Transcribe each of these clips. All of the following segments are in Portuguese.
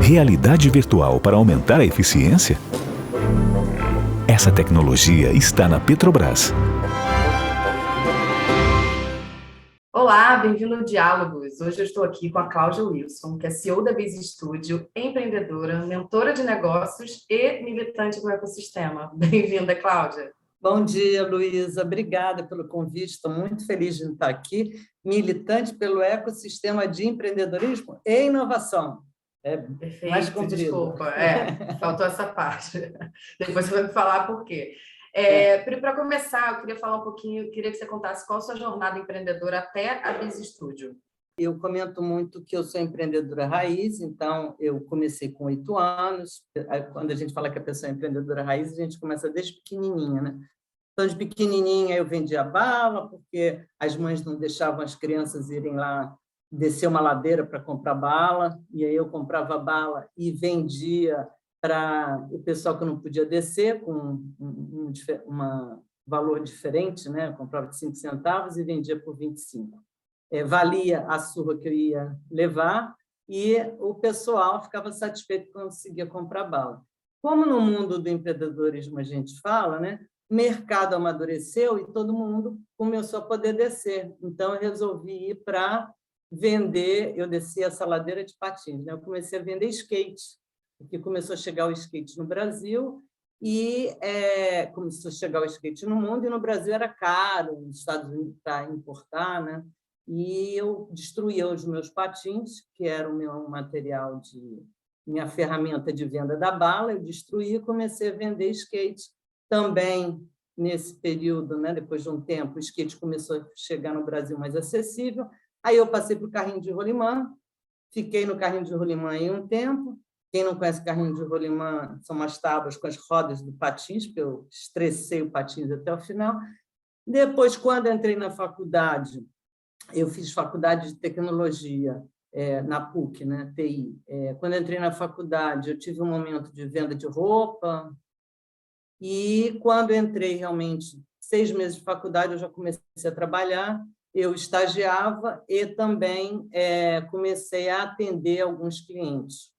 Realidade virtual para aumentar a eficiência? Essa tecnologia está na Petrobras. Olá, bem-vindo ao Diálogos. Hoje eu estou aqui com a Cláudia Wilson, que é CEO da Biz Studio, empreendedora, mentora de negócios e militante do ecossistema. Bem-vinda, Cláudia. Bom dia, Luísa. Obrigada pelo convite. Estou muito feliz de estar aqui, militante pelo ecossistema de empreendedorismo e inovação. Perfeito, mais comprido. Desculpa, faltou essa parte. Depois você vai me falar por quê. Para começar, eu queria falar um pouquinho, queria que você contasse qual a sua jornada empreendedora até a Biz Studio. Eu comento muito que eu sou empreendedora raiz, então eu comecei com 8 anos. Quando a gente fala que a pessoa é empreendedora raiz, a gente começa desde pequenininha, né? Então, de pequenininha, eu vendia bala, porque as mães não deixavam as crianças irem lá descer uma ladeira para comprar bala, e aí eu comprava bala e vendia para o pessoal que não podia descer, com um valor diferente, né? Eu comprava de 5 centavos e vendia por 25. Valia a surra que eu ia levar e o pessoal ficava satisfeito quando conseguia comprar bala. Como no mundo do empreendedorismo a gente fala, né? O mercado amadureceu e todo mundo começou a poder descer. Então, eu resolvi ir para vender, eu desci essa ladeira de patins, né? Eu comecei a vender skate, porque começou a chegar o skate no Brasil e começou a chegar o skate no mundo, e no Brasil era caro, nos Estados Unidos, para importar, né? E eu destruía os meus patins, que era o meu material minha ferramenta de venda da bala, eu destruí e comecei a vender skate. Também, nesse período, né, depois de um tempo, o skate começou a chegar no Brasil mais acessível. Aí eu passei para o carrinho de rolimã, fiquei no carrinho de rolimã em um tempo. Quem não conhece carrinho de rolimã, são umas tábuas com as rodas do patins, porque eu estressei o patins até o final. Depois, quando entrei na faculdade, eu fiz faculdade de tecnologia na PUC, né, TI. Quando entrei na faculdade, eu tive um momento de venda de roupa, e quando entrei realmente, 6 meses de faculdade, eu já comecei a trabalhar, eu estagiava e também comecei a atender alguns clientes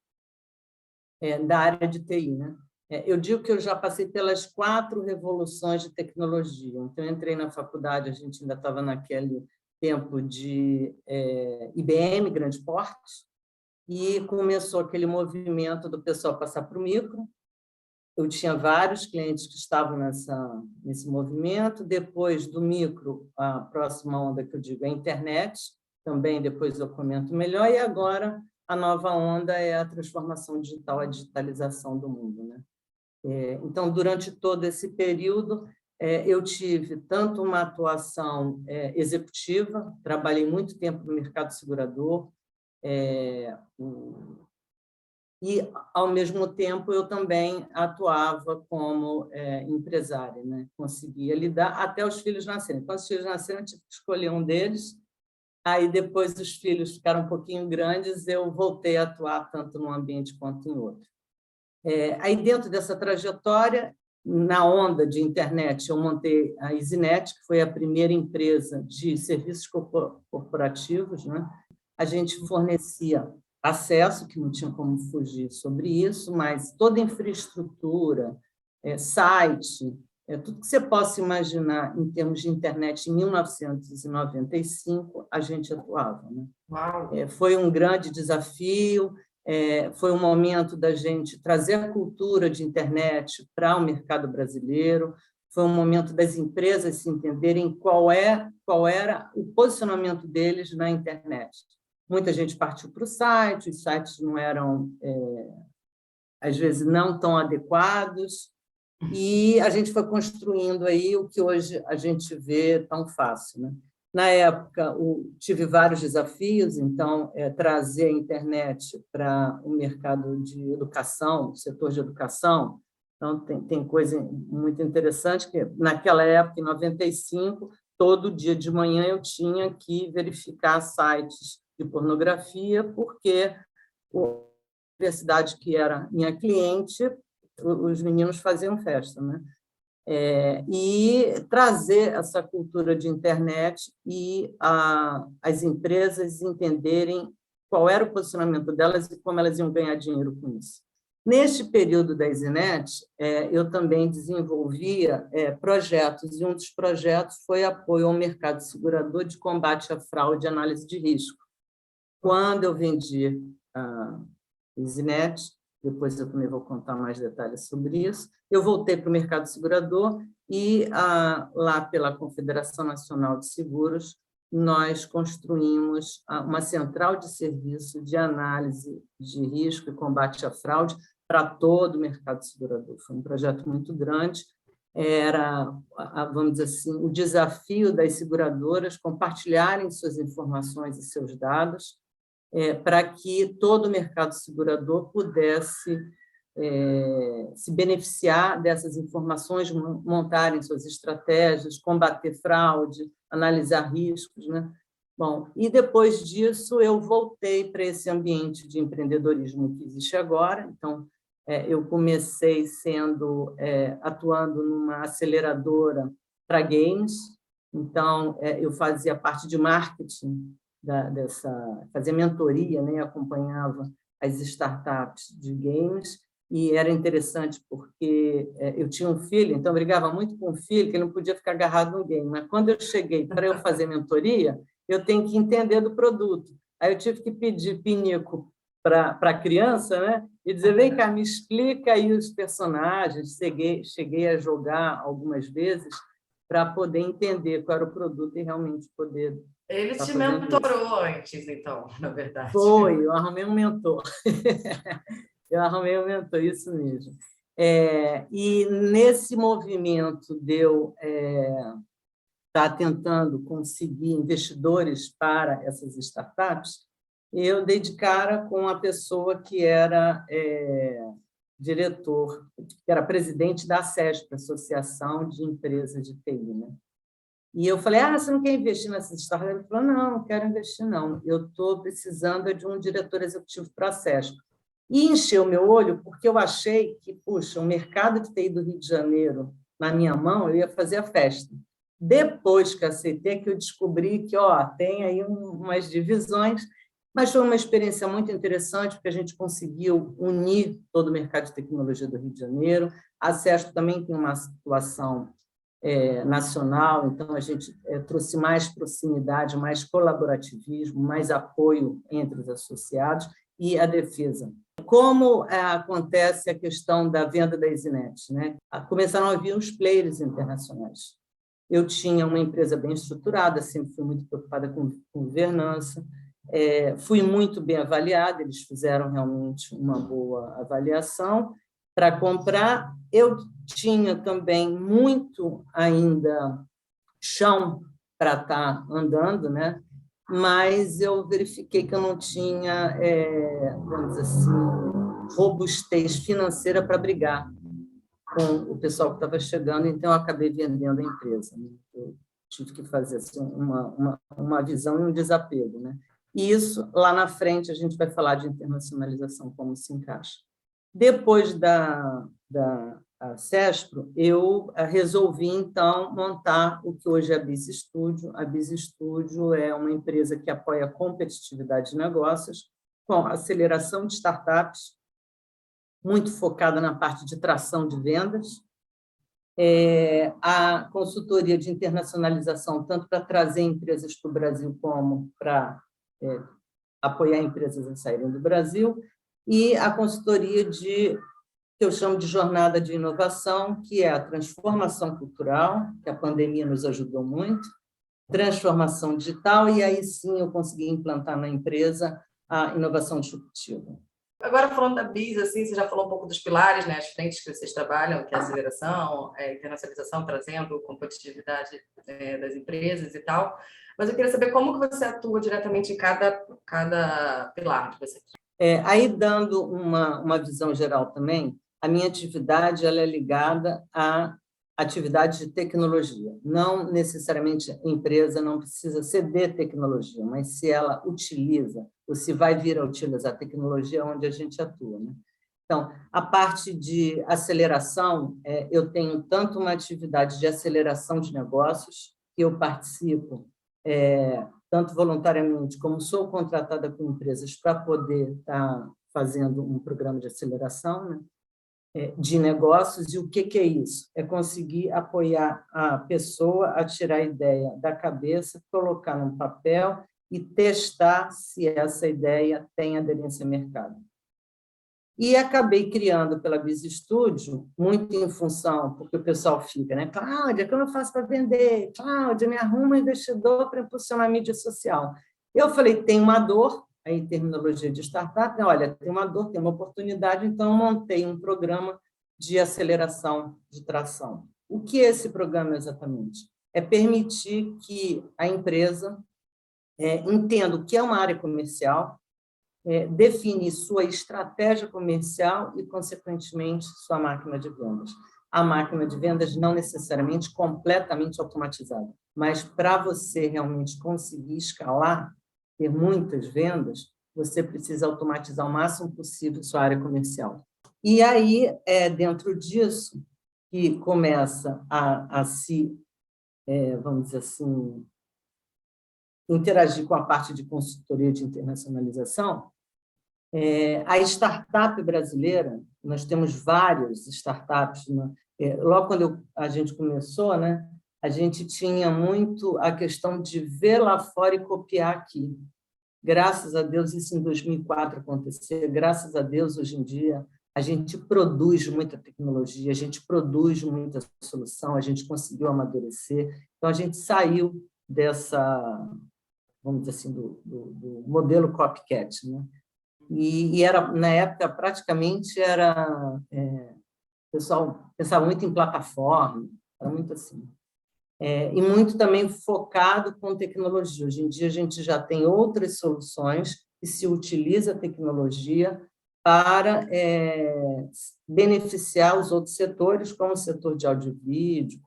da área de TI, né? Eu digo que eu já passei pelas 4 revoluções de tecnologia. Então, eu entrei na faculdade, a gente ainda estava naquele tempo de IBM, grande porte, e começou aquele movimento do pessoal passar para o micro. Eu tinha vários clientes que estavam nesse movimento. Depois do micro, a próxima onda que eu digo é a internet, também depois eu comento melhor, e agora a nova onda é a transformação digital, a digitalização do mundo, né? Então, durante todo esse período, eu tive tanto uma atuação executiva, trabalhei muito tempo no mercado segurador, e, ao mesmo tempo, eu também atuava como empresária, né? Conseguia lidar até os filhos nascerem. Quando os filhos nasceram, eu tive que escolher um deles. Aí, depois os filhos ficaram um pouquinho grandes, eu voltei a atuar tanto num ambiente quanto em outro. Aí, dentro dessa trajetória, na onda de internet, eu montei a EasyNet, que foi a primeira empresa de serviços corporativos, né? A gente fornecia acesso, que não tinha como fugir sobre isso, mas toda a infraestrutura, site, tudo que você possa imaginar em termos de internet, em 1995, a gente atuava, né? Uau. Foi um grande desafio, foi um momento da gente trazer a cultura de internet para o mercado brasileiro, foi um momento das empresas se entenderem qual era o posicionamento deles na internet. Muita gente partiu para o site, os sites não eram, às vezes, não tão adequados, e a gente foi construindo aí o que hoje a gente vê tão fácil, né? Na época, tive vários desafios, então, trazer a internet para o mercado de educação, o setor de educação. Então, tem coisa muito interessante, que naquela época, em 95, todo dia de manhã eu tinha que verificar sites de pornografia, porque a universidade que era minha cliente, os meninos faziam festa, né? E trazer essa cultura de internet e as empresas entenderem qual era o posicionamento delas e como elas iam ganhar dinheiro com isso. Neste período da EasyNet, eu também desenvolvia projetos, e um dos projetos foi apoio ao mercado segurador de combate à fraude e análise de risco. Quando eu vendi a EasyNet, depois eu também vou contar mais detalhes sobre isso, eu voltei para o mercado segurador e, lá pela Confederação Nacional de Seguros, nós construímos uma central de serviço de análise de risco e combate à fraude para todo o mercado segurador. Foi um projeto muito grande, era, vamos dizer assim, o desafio das seguradoras compartilharem suas informações e seus dados para que todo o mercado segurador pudesse se beneficiar dessas informações, montarem suas estratégias, combater fraude, analisar riscos, né? Bom, e depois disso eu voltei para esse ambiente de empreendedorismo que existe agora. Então, eu comecei atuando numa aceleradora para games. Então, eu fazia parte de marketing fazia mentoria, né? Acompanhava as startups de games. E era interessante porque eu tinha um filho, então eu brigava muito com o filho, que ele não podia ficar agarrado no game. Mas quando eu cheguei para eu fazer mentoria, eu tenho que entender do produto. Aí eu tive que pedir pinico para a criança, né? E dizer, vem cá, me explica aí os personagens. Cheguei a jogar algumas vezes para poder entender qual era o produto e realmente poder... Ele te mentorou antes, então, na verdade. Foi, eu arrumei um mentor. Eu arrumei um mentor, isso mesmo. E nesse movimento de eu estar tentando conseguir investidores para essas startups, eu dei de cara com a pessoa que era diretor, que era presidente da ASESP, Associação de Empresas de TI, né? E eu falei, você não quer investir nessas startups? Ele falou, não quero investir, não. Eu estou precisando de um diretor executivo para a ASESP. E encheu o meu olho, porque eu achei que, puxa, o mercado de TI do Rio de Janeiro, na minha mão, eu ia fazer a festa. Depois que aceitei, que eu descobri que tem aí umas divisões, mas foi uma experiência muito interessante, porque a gente conseguiu unir todo o mercado de tecnologia do Rio de Janeiro. A CESP também tem uma situação nacional, então a gente trouxe mais proximidade, mais colaborativismo, mais apoio entre os associados e a defesa. Como acontece a questão da venda da EasyNet, né? Começaram a vir os players internacionais. Eu tinha uma empresa bem estruturada, sempre fui muito preocupada com governança, fui muito bem avaliada, eles fizeram realmente uma boa avaliação para comprar. Eu tinha também muito ainda chão para estar andando, né? Mas eu verifiquei que eu não tinha, vamos dizer assim, robustez financeira para brigar com o pessoal que estava chegando, então eu acabei vendendo a empresa, né? Eu tive que fazer assim, uma visão e um desapego, né? E isso, lá na frente, a gente vai falar de internacionalização, como se encaixa. Depois da CESPRO, eu resolvi, então, montar o que hoje é a Biz Studio. A Biz Studio é uma empresa que apoia a competitividade de negócios, com aceleração de startups, muito focada na parte de tração de vendas, a consultoria de internacionalização, tanto para trazer empresas para o Brasil, como para apoiar empresas a saírem do Brasil, e a consultoria que eu chamo de jornada de inovação, que é a transformação cultural, que a pandemia nos ajudou muito, transformação digital, e aí sim eu consegui implantar na empresa a inovação disruptiva. Agora, falando da BIS, assim, você já falou um pouco dos pilares, né, as frentes que vocês trabalham, que é a aceleração, a internacionalização, trazendo competitividade das empresas e tal, mas eu queria saber como que você atua diretamente em cada pilar de vocês. Aí, dando uma visão geral também, a minha atividade ela é ligada à atividade de tecnologia. Não necessariamente a empresa não precisa ceder tecnologia, mas se ela utiliza, ou se vai vir a utilizar a tecnologia, é onde a gente atua, né? Então, a parte de aceleração, eu tenho tanto uma atividade de aceleração de negócios, que eu participo tanto voluntariamente como sou contratada com empresas para poder estar fazendo um programa de aceleração, né, de negócios. E o que é isso? É conseguir apoiar a pessoa a tirar a ideia da cabeça, colocar num papel e testar se essa ideia tem aderência ao mercado. E acabei criando pela Biz Studio, muito em função, porque o pessoal fica, né? Cláudia, como eu faço para vender? Cláudia, me arruma um investidor para impulsionar a mídia social. Eu falei, tem uma dor, aí terminologia de startup, né? Olha, tem uma dor, tem uma oportunidade, então eu montei um programa de aceleração de tração. O que é esse programa exatamente? É permitir que a empresa entenda o que é uma área comercial, definir sua estratégia comercial e, consequentemente, sua máquina de vendas. A máquina de vendas não necessariamente completamente automatizada, mas para você realmente conseguir escalar, ter muitas vendas, você precisa automatizar o máximo possível sua área comercial. E aí, dentro disso, que começa a se, vamos dizer assim, interagir com a parte de consultoria de internacionalização. A startup brasileira, nós temos várias startups, né? Logo quando a gente começou, né, a gente tinha muito a questão de ver lá fora e copiar aqui. Graças a Deus, isso em 2004 aconteceu, graças a Deus, hoje em dia, a gente produz muita tecnologia, a gente produz muita solução, a gente conseguiu amadurecer, então a gente saiu dessa, vamos dizer assim, do modelo copycat, né? E era, na época, praticamente era... o pessoal pensava muito em plataforma, era muito assim. E muito também focado com tecnologia. Hoje em dia, a gente já tem outras soluções e se utiliza a tecnologia para beneficiar os outros setores, como o setor de áudio e vídeo,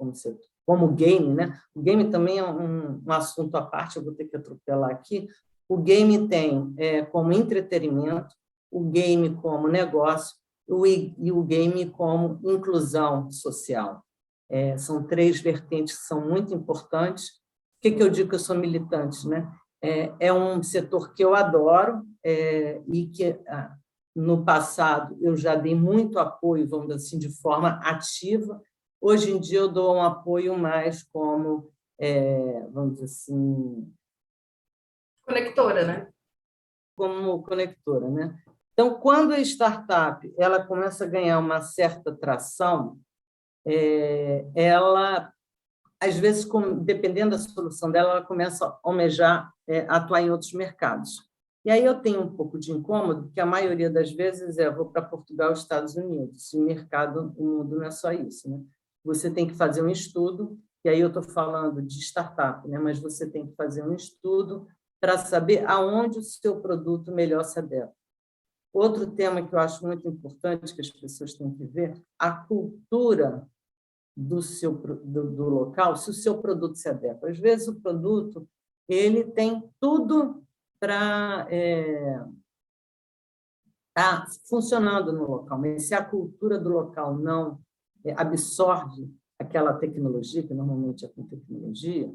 como o game, né? O game também é um assunto à parte, eu vou ter que atropelar aqui. O game tem como entretenimento, o game como negócio e o game como inclusão social. São três vertentes que são muito importantes. Por que eu digo que eu sou militante, né? É um setor que eu adoro e que, no passado, eu já dei muito apoio, vamos dizer assim, de forma ativa. Hoje em dia, eu dou um apoio mais como, vamos dizer assim... Conectora, né? Como conectora, né? Então, quando a startup ela começa a ganhar uma certa tração, ela, às vezes, dependendo da solução dela, ela começa a almejar atuar em outros mercados. E aí eu tenho um pouco de incômodo, porque a maioria das vezes eu vou para Portugal e Estados Unidos, e o mercado, o mundo não é só isso, né? Você tem que fazer um estudo, e aí eu estou falando de startup, né? Mas você tem que fazer um estudo para saber aonde o seu produto melhor se adequa. Outro tema que eu acho muito importante, que as pessoas têm que ver, a cultura do local, se o seu produto se adequa. Às vezes, o produto ele tem tudo para estar funcionando no local, mas se a cultura do local não absorve aquela tecnologia, que normalmente é com tecnologia,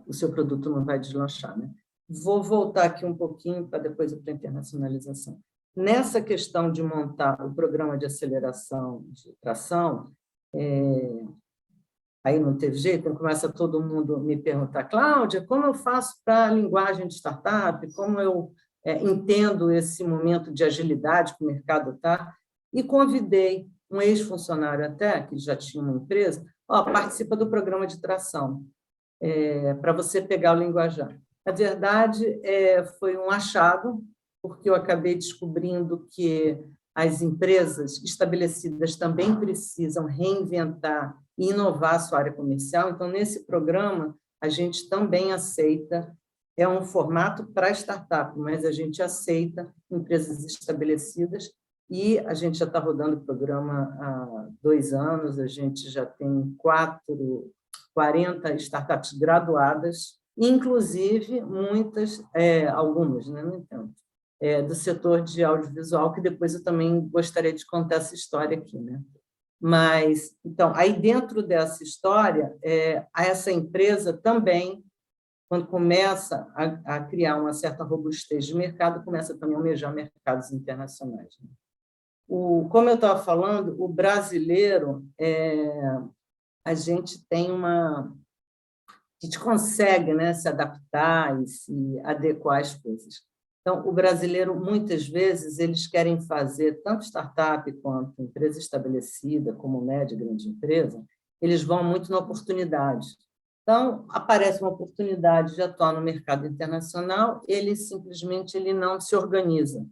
o seu produto não vai deslanchar, né? Vou voltar aqui um pouquinho para depois ir para a internacionalização. Nessa questão de montar o programa de aceleração de tração, aí não teve jeito, então começa todo mundo me perguntar, Cláudia, como eu faço para a linguagem de startup? Como eu entendo esse momento de agilidade que o mercado está? E convidei um ex-funcionário até, que já tinha uma empresa, participa do programa de tração, para você pegar o linguajar. Na verdade, foi um achado, porque eu acabei descobrindo que as empresas estabelecidas também precisam reinventar e inovar a sua área comercial. Então, nesse programa, a gente também aceita, é um formato para startup, mas a gente aceita empresas estabelecidas e a gente já está rodando o programa há 2 anos, a gente já tem 40 startups graduadas, inclusive muitas, algumas, né, no entanto, do setor de audiovisual, que depois eu também gostaria de contar essa história aqui, né? Mas, então, aí dentro dessa história, essa empresa também quando começa a criar uma certa robustez de mercado, começa também a almejar mercados internacionais. Como eu estava falando, o brasileiro, a gente consegue, né, se adaptar e se adequar às coisas. Então, o brasileiro, muitas vezes, eles querem fazer, tanto startup quanto empresa estabelecida, como média e grande empresa, eles vão muito na oportunidade. Então, aparece uma oportunidade de atuar no mercado internacional, ele simplesmente não se organiza.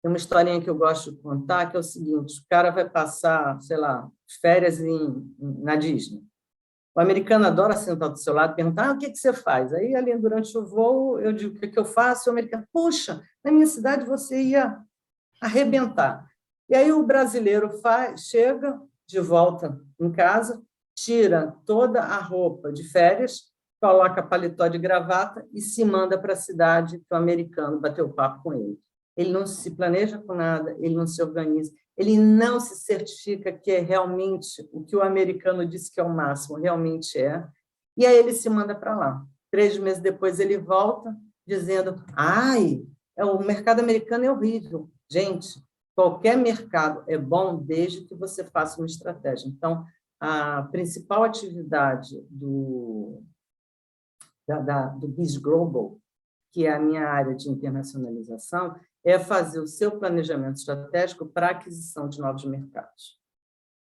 Tem uma historinha que eu gosto de contar, que é o seguinte: o cara vai passar, sei lá, férias na Disney. O americano adora sentar do seu lado e perguntar: o que você faz? Aí, ali, durante o voo, eu digo: o que eu faço? E o americano: puxa, na minha cidade você ia arrebentar. E aí o brasileiro chega de volta em casa, tira toda a roupa de férias, coloca paletó de gravata e se manda para a cidade para o americano bater o papo com ele. Ele não se planeja com nada, ele não se organiza, ele não se certifica que é realmente o que o americano disse que é o máximo, realmente é, e aí ele se manda para lá. 3 meses depois ele volta dizendo: o mercado americano é horrível. Gente, qualquer mercado é bom desde que você faça uma estratégia. Então, a principal atividade do BIS Global, que é a minha área de internacionalização, é fazer o seu planejamento estratégico para a aquisição de novos mercados.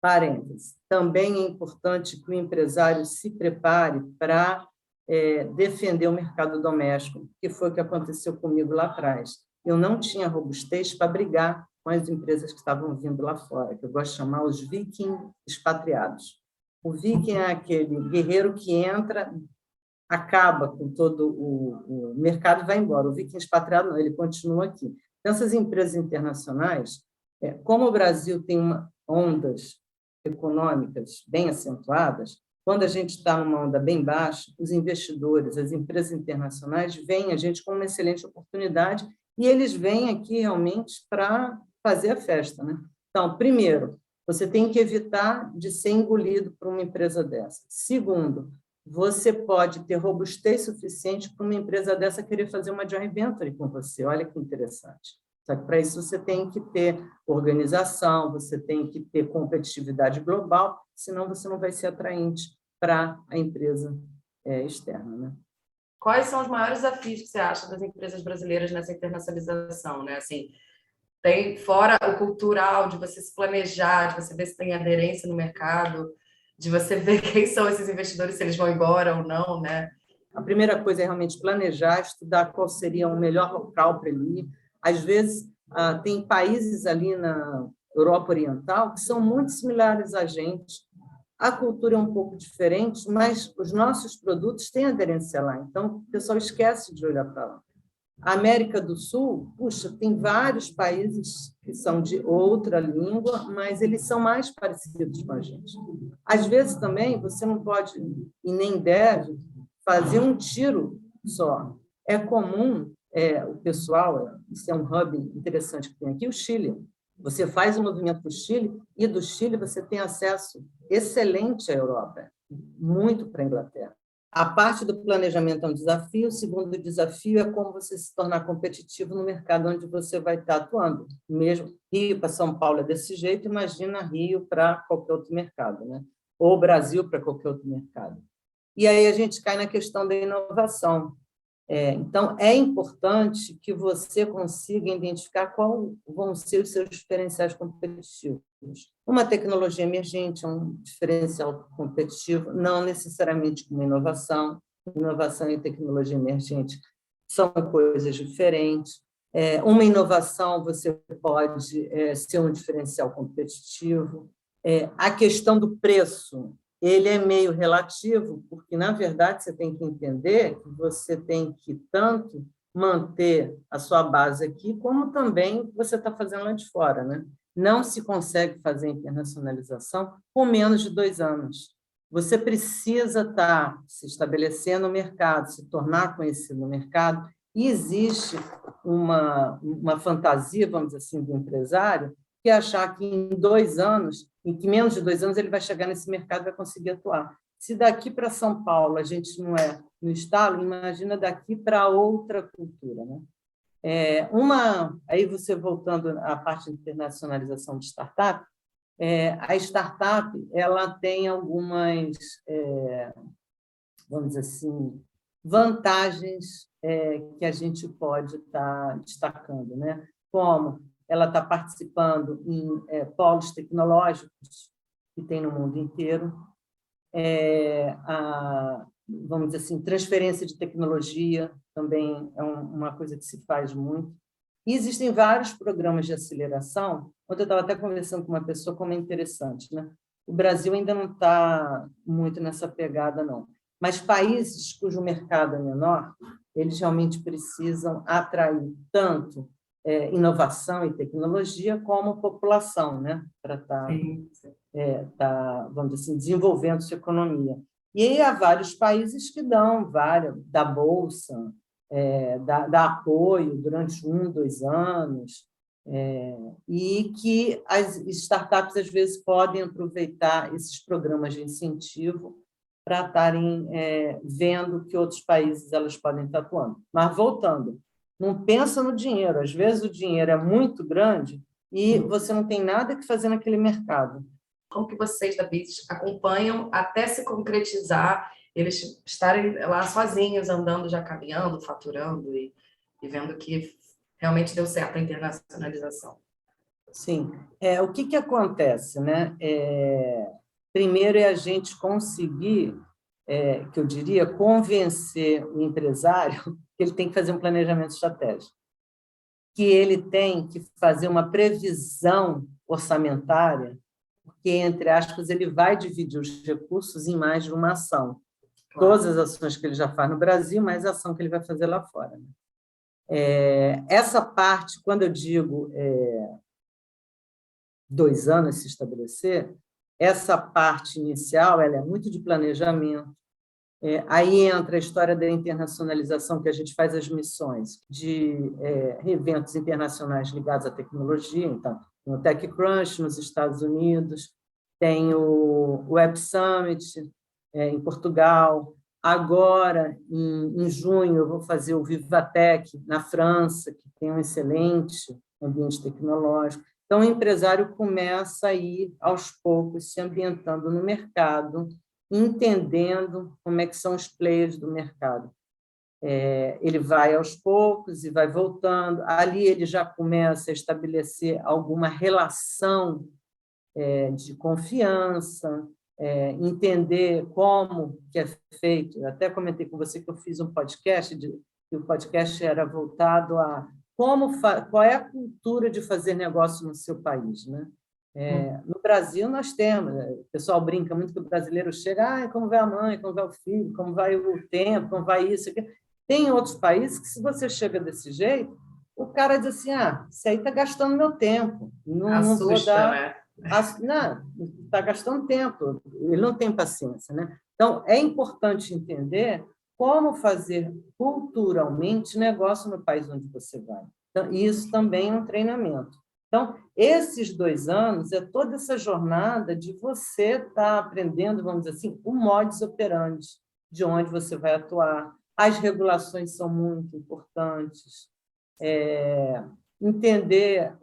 Parênteses. Também é importante que o empresário se prepare para defender o mercado doméstico, que foi o que aconteceu comigo lá atrás. Eu não tinha robustez para brigar com as empresas que estavam vindo lá fora, que eu gosto de chamar os viking expatriados. O viking é aquele guerreiro que entra, acaba com todo o mercado e vai embora. O viking expatriado não, ele continua aqui. Então, essas empresas internacionais, como o Brasil tem ondas econômicas bem acentuadas, quando a gente está numa onda bem baixa, os investidores, as empresas internacionais veem a gente como uma excelente oportunidade e eles vêm aqui realmente para fazer a festa, né? Então, primeiro, você tem que evitar de ser engolido por uma empresa dessa. Segundo, você pode ter robustez suficiente para uma empresa dessa querer fazer uma joint venture com você. Olha que interessante. Só que para isso você tem que ter organização, você tem que ter competitividade global, senão você não vai ser atraente para a empresa externa, né? Quais são os maiores desafios que você acha das empresas brasileiras nessa internacionalização, né? Assim, tem fora o cultural, de você se planejar, de você ver se tem aderência no mercado, de você ver quem são esses investidores, se eles vão embora ou não, né? A primeira coisa é realmente planejar, estudar qual seria o melhor local para ele ir. Às vezes, tem países ali na Europa Oriental que são muito similares a gente. A cultura é um pouco diferente, mas os nossos produtos têm aderência lá. Então, o pessoal esquece de olhar para lá. A América do Sul, puxa, tem vários países que são de outra língua, mas eles são mais parecidos com a gente. Às vezes, também, você não pode e nem deve fazer um tiro só. É comum, o pessoal, isso é um hub interessante que tem aqui, o Chile. Você faz um movimento para o Chile e do Chile você tem acesso excelente à Europa, muito para a Inglaterra. A parte do planejamento é um desafio, o segundo desafio é como você se tornar competitivo no mercado onde você vai estar atuando. Mesmo Rio para São Paulo é desse jeito, imagina Rio para qualquer outro mercado, né? Ou Brasil para qualquer outro mercado. E aí a gente cai na questão da inovação. Então, é importante que você consiga identificar quais vão ser os seus diferenciais competitivos. Uma tecnologia emergente é um diferencial competitivo, não necessariamente uma inovação. Inovação e tecnologia emergente são coisas diferentes. Uma inovação você pode ser um diferencial competitivo. A questão do preço, ele é meio relativo, porque, na verdade, você tem que entender que você tem que tanto manter a sua base aqui, como também você está fazendo lá de fora, né? Não se consegue fazer internacionalização com menos de 2 anos. Você precisa estar se estabelecendo no mercado, se tornar conhecido no mercado, e existe uma fantasia, vamos dizer assim, do empresário, que é achar que em 2 anos, em que menos de 2 anos ele vai chegar nesse mercado e vai conseguir atuar. Se daqui para São Paulo a gente não é no estalo, imagina daqui para outra cultura, né? Aí você voltando à parte de internacionalização de startup, a startup ela tem algumas, vamos dizer assim, vantagens que a gente pode estar destacando, né? Como ela está participando em polos tecnológicos que tem no mundo inteiro, vamos dizer assim, transferência de tecnologia também é uma coisa que se faz muito. E existem vários programas de aceleração. Ontem eu estava até conversando com uma pessoa, como é interessante, né? O Brasil ainda não está muito nessa pegada, não. Mas países cujo mercado é menor, eles realmente precisam atrair tanto inovação e tecnologia como população, né? Para estar, vamos dizer assim, desenvolvendo sua economia. E aí há vários países que da bolsa, dá apoio durante 1, 2 anos, e que as startups, às vezes, podem aproveitar esses programas de incentivo para estarem vendo que outros países elas podem estar atuando. Mas, voltando, não pensa no dinheiro. Às vezes, o dinheiro é muito grande e você não tem nada que fazer naquele mercado. Como que vocês da Business acompanham até se concretizar, eles estarem lá sozinhos, andando, já caminhando, faturando e vendo que realmente deu certo a internacionalização? Sim. O que acontece, né? Primeiro é a gente conseguir, que eu diria, convencer o empresário que ele tem que fazer um planejamento estratégico, que ele tem que fazer uma previsão orçamentária, porque, entre aspas, ele vai dividir os recursos em mais de uma ação. Claro. Todas as ações que ele já faz no Brasil, mais a ação que ele vai fazer lá fora. Né? Essa parte, quando eu digo 2 anos se estabelecer, essa parte inicial ela é muito de planejamento. Aí entra a história da internacionalização, que a gente faz as missões de eventos internacionais ligados à tecnologia. Então, tem o TechCrunch nos Estados Unidos, tem o Web Summit em Portugal. Agora, em junho, eu vou fazer o Vivatech na França, que tem um excelente ambiente tecnológico. Então, o empresário começa a ir, aos poucos, se ambientando no mercado, entendendo como é que são os players do mercado. Ele vai aos poucos e vai voltando. Ali ele já começa a estabelecer alguma relação de confiança, entender como que é feito. Eu até comentei com você que eu fiz um podcast, que o podcast era voltado a qual é a cultura de fazer negócio no seu país, né? No Brasil, nós temos, o pessoal brinca muito que o brasileiro chega, como vai a mãe, como vai o filho, como vai o tempo, como vai isso. Tem outros países que, se você chega desse jeito, o cara diz assim, isso aí está gastando meu tempo. Não vou dar... né? Não, está gastando tempo, ele não tem paciência. Né? Então, é importante entender como fazer culturalmente negócio no país onde você vai. Então, isso também é um treinamento. Então, esses 2 anos é toda essa jornada de você estar aprendendo, vamos dizer assim, o modus operandi, de onde você vai atuar. As regulações são muito importantes. Entender,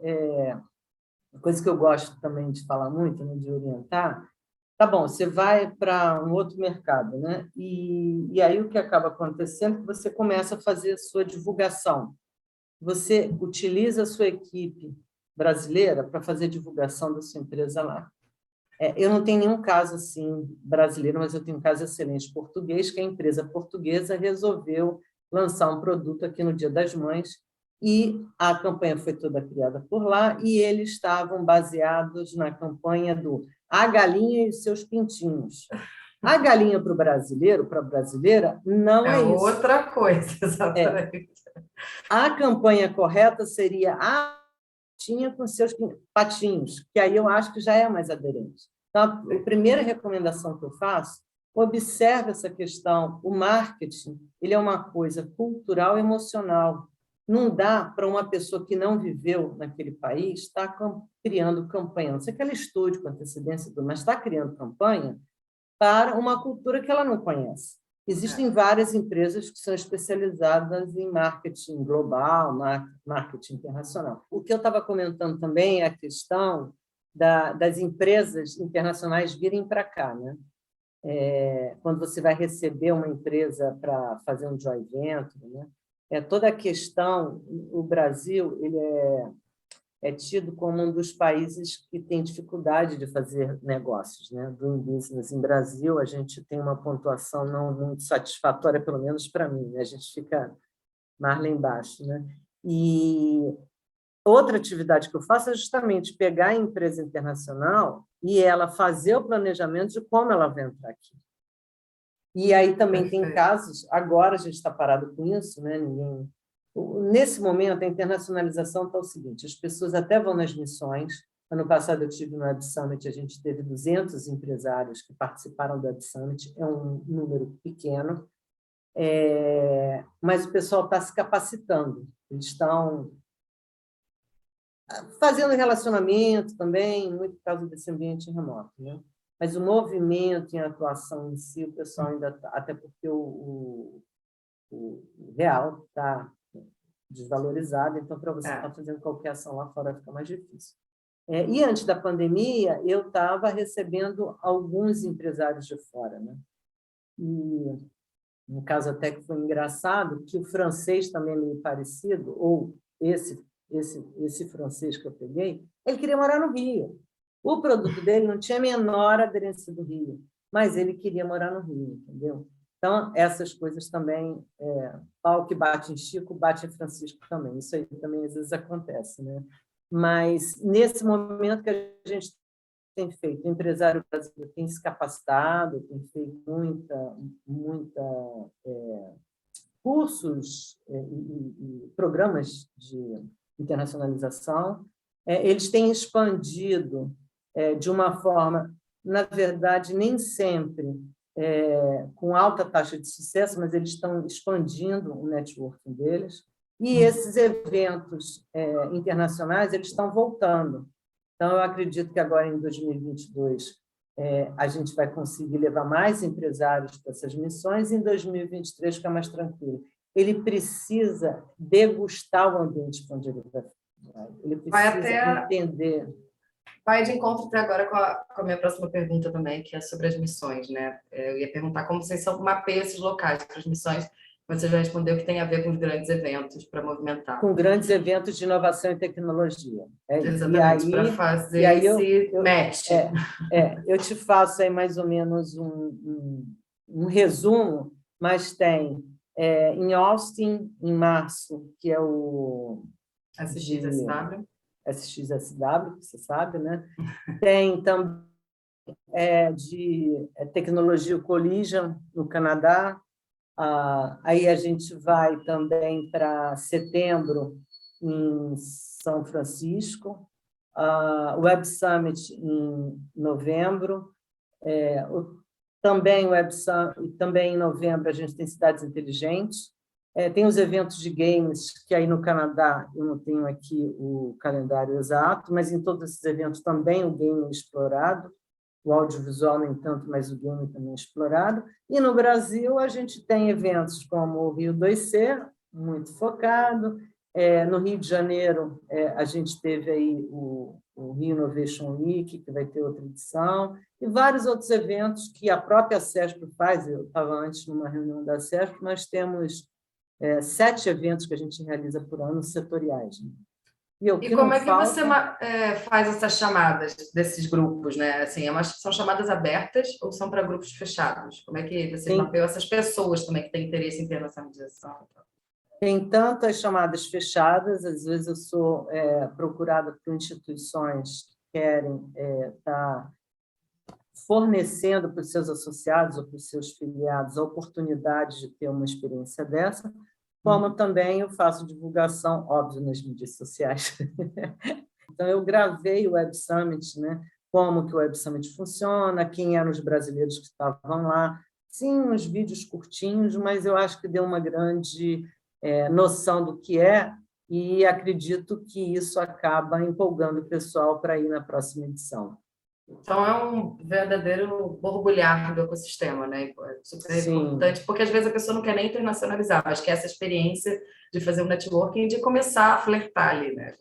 coisa que eu gosto também de falar muito, né, de orientar, tá bom, você vai para um outro mercado, né? E aí o que acaba acontecendo é que você começa a fazer a sua divulgação. Você utiliza a sua equipe brasileira para fazer divulgação da sua empresa lá. Eu não tenho nenhum caso assim brasileiro, mas eu tenho um caso excelente português, que a empresa portuguesa resolveu lançar um produto aqui no Dia das Mães, e a campanha foi toda criada por lá, e eles estavam baseados na campanha do A Galinha e seus Pintinhos. A galinha para o brasileiro, para a brasileira, não é isso. É outra coisa, exatamente. A campanha correta seria a gatinha com seus patinhos, que aí eu acho que já é mais aderente. Então, a primeira recomendação que eu faço, observe essa questão. O marketing, ele é uma coisa cultural e emocional. Não dá para uma pessoa que não viveu naquele país estar criando campanha. Não sei que ela estude com antecedência, mas está criando campanha, para uma cultura que ela não conhece. Existem várias empresas que são especializadas em marketing global, marketing internacional. O que eu estava comentando também é a questão das empresas internacionais virem para cá, né? Quando você vai receber uma empresa para fazer um joint venture, né? Toda a questão, o Brasil ele é tido como um dos países que tem dificuldade de fazer negócios, né? Doing business. Em Brasil, a gente tem uma pontuação não muito satisfatória, pelo menos para mim, né? A gente fica mais lá embaixo, né? E outra atividade que eu faço é justamente pegar a empresa internacional e ela fazer o planejamento de como ela vai entrar aqui. E aí também tem casos, agora a gente está parado com isso, né? Nesse momento, a internacionalização está o seguinte, as pessoas até vão nas missões. Ano passado eu tive no Web Summit, a gente teve 200 empresários que participaram do Web Summit, é um número pequeno, mas o pessoal está se capacitando, eles estão fazendo relacionamento também, muito por causa desse ambiente remoto, né? Mas o movimento em atuação em si, o pessoal ainda está, até porque o real está desvalorizado, então, para você estar fazendo qualquer ação lá fora fica mais difícil. E antes da pandemia, eu estava recebendo alguns empresários de fora, né? E, no caso, até que foi engraçado, que o francês também é meio parecido, ou esse francês que eu peguei, ele queria morar no Rio. O produto dele não tinha a menor aderência do Rio, mas ele queria morar no Rio, entendeu? Então, essas coisas também, pau que bate em Chico, bate em Francisco também. Isso aí também, às vezes, acontece, né? Mas, nesse momento que a gente tem feito, o empresário brasileiro tem se capacitado, tem feito muita cursos e programas de internacionalização. Eles têm expandido de uma forma, na verdade, nem sempre com alta taxa de sucesso, mas eles estão expandindo o networking deles. E esses eventos internacionais eles estão voltando. Então, eu acredito que agora, em 2022, a gente vai conseguir levar mais empresários para essas missões, e em 2023 ficar mais tranquilo. Ele precisa degustar o ambiente onde ele vai. Ele precisa entender. Vai de encontro até agora com a minha próxima pergunta também, que é sobre as missões, né? Eu ia perguntar como vocês mapeiam esses locais para as missões. Você já respondeu que tem a ver com os grandes eventos para movimentar. Com grandes eventos de inovação e tecnologia. Exatamente, para fazer esse match. Eu te faço aí mais ou menos um resumo, mas tem em Austin, em março, que é o SXSW. SXSW, você sabe, né? Tem também de tecnologia Collision, no Canadá. Aí a gente vai também para setembro, em São Francisco. O Web Summit em novembro. Também também em novembro a gente tem Cidades Inteligentes. Tem os eventos de games, que aí no Canadá eu não tenho aqui o calendário exato, mas em todos esses eventos também o game é explorado, o audiovisual nem tanto, mas o game também é explorado. E no Brasil a gente tem eventos como o Rio 2C, muito focado. No Rio de Janeiro a gente teve aí o Rio Innovation Week, que vai ter outra edição, e vários outros eventos que a própria CESP faz. Eu estava antes numa reunião da CESP, nós temos 7 eventos que a gente realiza por ano, setoriais. Né? E como é que você faz essas chamadas desses grupos, né? Assim, são chamadas abertas ou são para grupos fechados? Como é que você mapeiam essas pessoas também que têm interesse em internacionalização? Tem tantas chamadas fechadas, às vezes eu sou procurada por instituições que querem estar fornecendo para os seus associados ou para os seus filiados a oportunidade de ter uma experiência dessa, como também eu faço divulgação, óbvio, nas mídias sociais. Então, eu gravei o Web Summit, né? Como que o Web Summit funciona, quem eram os brasileiros que estavam lá. Sim, uns vídeos curtinhos, mas eu acho que deu uma grande noção do que é, e acredito que isso acaba empolgando o pessoal para ir na próxima edição. Então, é um verdadeiro borbulhar do ecossistema, né? É super Sim, importante, porque às vezes a pessoa não quer nem internacionalizar, mas quer essa experiência de fazer um networking e de começar a flertar ali, né?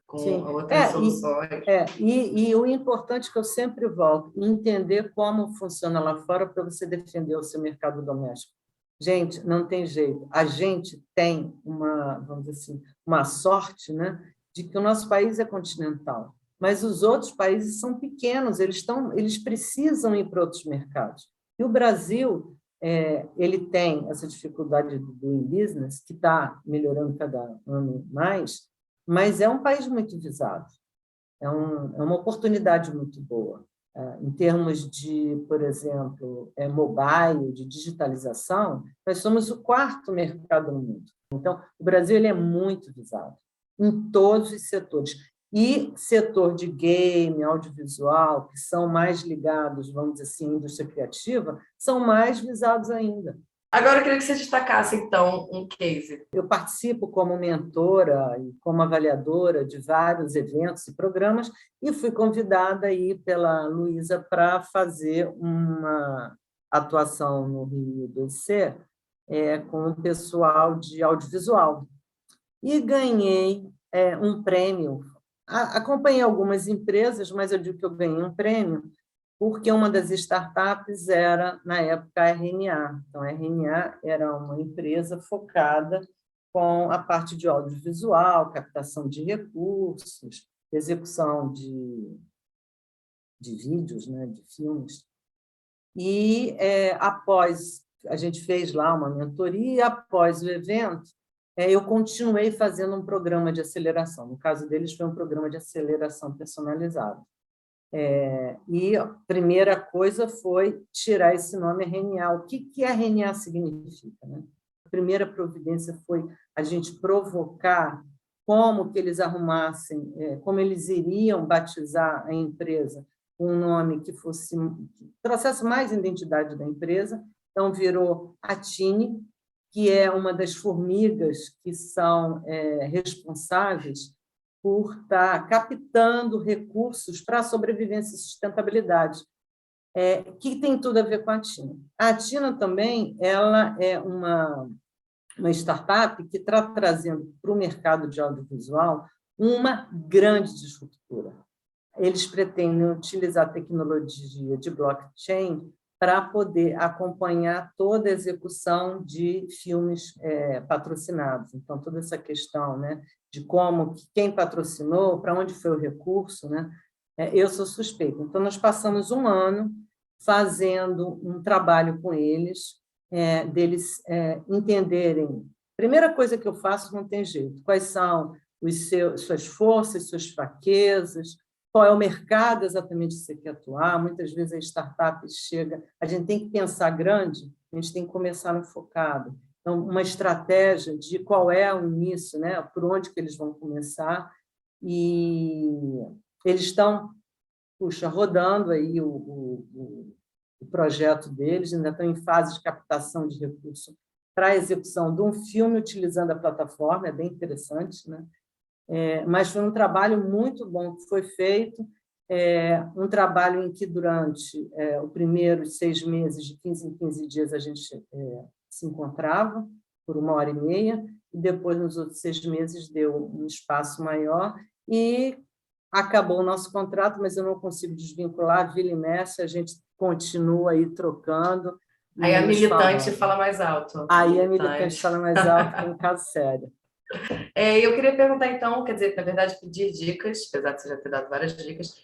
Com sim. outras soluções. E o importante que eu sempre volto, entender como funciona lá fora para você defender o seu mercado doméstico. Gente, não tem jeito. A gente tem uma, vamos dizer assim, uma sorte, né, de que o nosso país é continental, mas os outros países são pequenos, eles precisam ir para outros mercados. E o Brasil, ele tem essa dificuldade do doing business, que está melhorando cada ano mais, mas é um país muito visado. É uma oportunidade muito boa. Em termos de, por exemplo, mobile, de digitalização, nós somos o quarto mercado no mundo. Então, o Brasil ele é muito visado em todos os setores. E setor de game, audiovisual, que são mais ligados, vamos dizer assim, à indústria criativa, são mais visados ainda. Agora, eu queria que você destacasse, então, um case. Eu participo como mentora e como avaliadora de vários eventos e programas e fui convidada aí pela Luísa para fazer uma atuação no Rio do IC com o pessoal de audiovisual. E ganhei um prêmio. Acompanhei algumas empresas, mas eu digo que eu ganhei um prêmio porque uma das startups era, na época, a RNA. Então, a RNA era uma empresa focada com a parte de audiovisual, captação de recursos, execução de vídeos, né, de filmes. E, após, a gente fez lá uma mentoria, e após o evento, eu continuei fazendo um programa de aceleração. No caso deles, foi um programa de aceleração personalizado. E a primeira coisa foi tirar esse nome RNA. O que RNA significa, né? A primeira providência foi a gente provocar como que eles arrumassem, como eles iriam batizar a empresa com um nome que trouxesse mais identidade da empresa. Então, virou a Tine, que é uma das formigas que são responsáveis por estar captando recursos para a sobrevivência e sustentabilidade, que tem tudo a ver com a Tina. A Tina também ela é uma startup que está trazendo para o mercado de audiovisual uma grande disruptura. Eles pretendem utilizar a tecnologia de blockchain para poder acompanhar toda a execução de filmes patrocinados. Então, toda essa questão, né, de como, quem patrocinou, para onde foi o recurso, né? Eu sou suspeita. Então, nós passamos um ano fazendo um trabalho com eles, deles entenderem. Primeira coisa que eu faço, não tem jeito, quais são suas forças, suas fraquezas, qual é o mercado exatamente que você quer atuar. Muitas vezes a startup chega, a gente tem que pensar grande, a gente tem que começar no focado. Então, uma estratégia de qual é o início, né? Por onde que eles vão começar. E eles estão, rodando aí o projeto deles, ainda estão em fase de captação de recursos para a execução de um filme utilizando a plataforma, é bem interessante, né? Mas foi um trabalho muito bom que foi feito, um trabalho em que, durante os primeiros 6 meses, de 15 em 15 dias, a gente se encontrava por 1h30, e depois, nos outros 6 meses, deu um espaço maior, e acabou o nosso contrato, mas eu não consigo desvincular, vira e mexe, a gente continua aí trocando. Aí a militante fala mais alto. Aí a militante fala mais alto, que é um caso sério. Eu queria perguntar, então, quer dizer, na verdade, pedir dicas, apesar de você já ter dado várias dicas,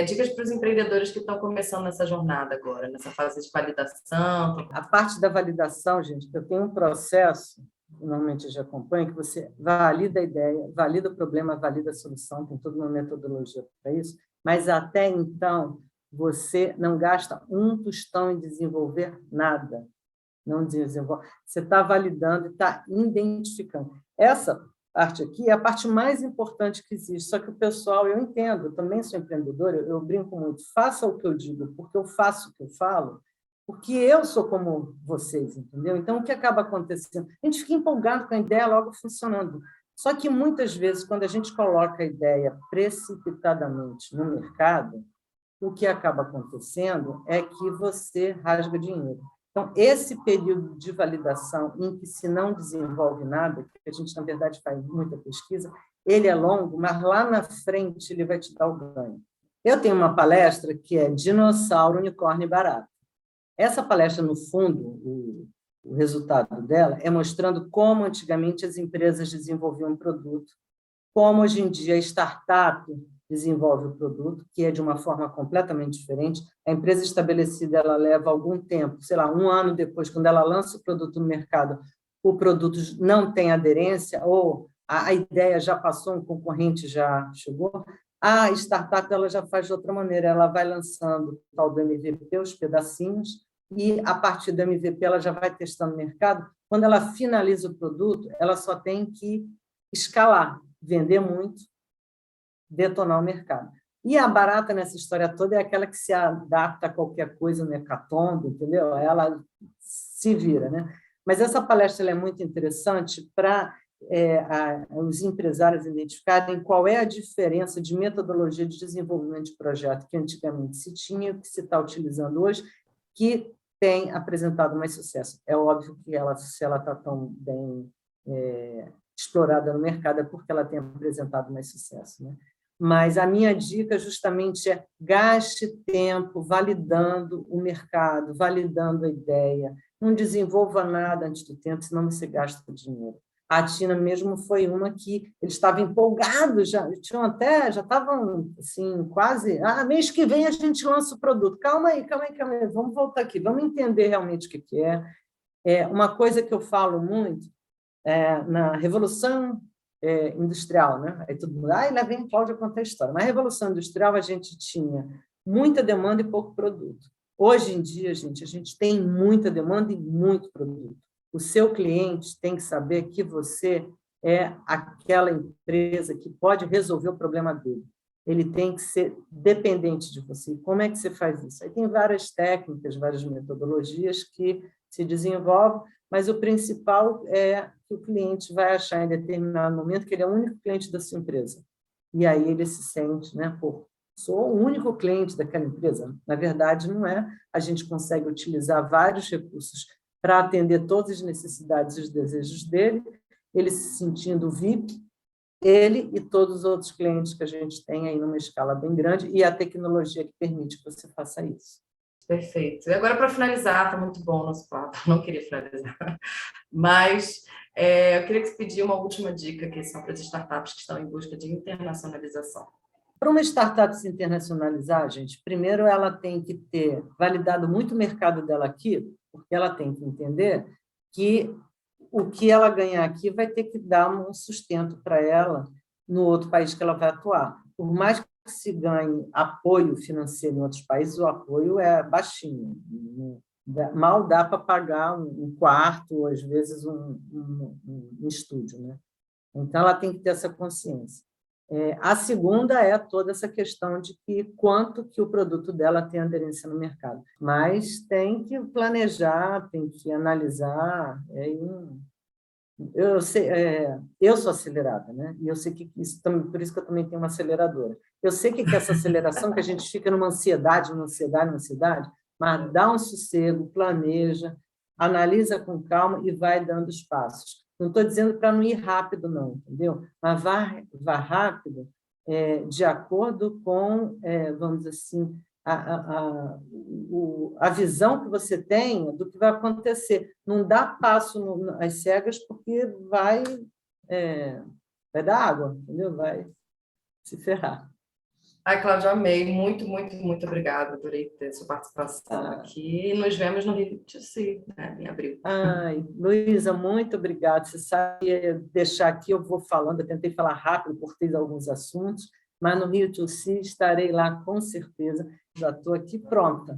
dicas para os empreendedores que estão começando nessa jornada agora, nessa fase de validação. A parte da validação, gente, eu tenho um processo, normalmente eu já acompanho, que você valida a ideia, valida o problema, valida a solução, tem toda uma metodologia para isso, mas até então você não gasta um tostão em desenvolver nada. Não desenvolve. Você está validando e está identificando. Essa parte aqui é a parte mais importante que existe, só que o pessoal, eu entendo, eu também sou empreendedora, eu brinco muito, faça o que eu digo, porque eu faço o que eu falo, porque eu sou como vocês, entendeu? Então, o que acaba acontecendo? A gente fica empolgado com a ideia logo funcionando. Só que, muitas vezes, quando a gente coloca a ideia precipitadamente no mercado, o que acaba acontecendo é que você rasga dinheiro. Então, esse período de validação em que se não desenvolve nada, que a gente, na verdade, faz muita pesquisa, ele é longo, mas lá na frente ele vai te dar o ganho. Eu tenho uma palestra que é Dinossauro, Unicórnio e Barata. Essa palestra, no fundo, o resultado dela é mostrando como antigamente as empresas desenvolviam um produto, como hoje em dia a startup desenvolve o produto, que é de uma forma completamente diferente. A empresa estabelecida ela leva algum tempo, sei lá, 1 ano depois, quando ela lança o produto no mercado, o produto não tem aderência, ou a ideia já passou, um concorrente já chegou. A startup ela já faz de outra maneira, ela vai lançando o tal do MVP, os pedacinhos, e a partir do MVP ela já vai testando no mercado. Quando ela finaliza o produto, ela só tem que escalar, vender muito, detonar o mercado. E a barata nessa história toda é aquela que se adapta a qualquer coisa no hecatombe, entendeu? Ela se vira, né? Mas essa palestra ela é muito interessante para os empresários identificarem qual é a diferença de metodologia de desenvolvimento de projeto que antigamente se tinha e que se está utilizando hoje, que tem apresentado mais sucesso. É óbvio que se ela está tão bem explorada no mercado, é porque ela tem apresentado mais sucesso, né? Mas a minha dica justamente é gaste tempo validando o mercado, validando a ideia. Não desenvolva nada antes do tempo, senão você gasta dinheiro. A Tina mesmo foi uma que eles estavam empolgados, já estavam assim, quase, mês que vem a gente lança o produto. Calma aí, vamos voltar aqui, vamos entender realmente o que é. Uma coisa que eu falo muito, na Revolução Industrial, né? Aí todo mundo, lá vem Cláudia contar a história. Na Revolução Industrial, a gente tinha muita demanda e pouco produto. Hoje em dia, gente, a gente tem muita demanda e muito produto. O seu cliente tem que saber que você é aquela empresa que pode resolver o problema dele. Ele tem que ser dependente de você. Como é que você faz isso? Aí tem várias técnicas, várias metodologias que se desenvolvem, mas o principal é que o cliente vai achar em determinado momento que ele é o único cliente da sua empresa. E aí ele se sente, né? Pô, sou o único cliente daquela empresa. Na verdade, não é. A gente consegue utilizar vários recursos para atender todas as necessidades e os desejos dele, ele se sentindo VIP, ele e todos os outros clientes que a gente tem aí numa escala bem grande e a tecnologia que permite que você faça isso. Perfeito. E agora, para finalizar, está muito bom o nosso papo, não queria finalizar, mas eu queria que você pedisse uma última dica, que são para as startups que estão em busca de internacionalização. Para uma startup se internacionalizar, gente, primeiro ela tem que ter validado muito o mercado dela aqui, porque ela tem que entender que o que ela ganhar aqui vai ter que dar um sustento para ela no outro país que ela vai atuar. Por mais que se ganhe apoio financeiro em outros países, o apoio é baixinho. Mal dá para pagar um quarto, ou às vezes um estúdio, né? Então, ela tem que ter essa consciência. A segunda é toda essa questão de que quanto que o produto dela tem aderência no mercado. Mas tem que planejar, tem que analisar. Eu sou acelerada, né? E eu sei que isso, por isso que eu também tenho uma aceleradora. Eu sei que essa aceleração que a gente fica numa ansiedade, mas dá um sossego, planeja, analisa com calma e vai dando os passos. Não estou dizendo para não ir rápido, não, entendeu? Mas vá rápido de acordo com, vamos dizer assim, a visão que você tem do que vai acontecer. Não dá passo às cegas, porque vai dar água, entendeu? Vai se ferrar. Ai, Cláudia, amei. Muito, muito, muito obrigada. Adorei ter sua participação aqui. Nos vemos no Rio de Janeiro, né, em abril. Ai, Luísa, muito obrigada. Você sabe deixar aqui, eu vou falando, eu tentei falar rápido, cortei alguns assuntos, mas no Rio de Janeiro estarei lá com certeza. Já estou aqui pronta.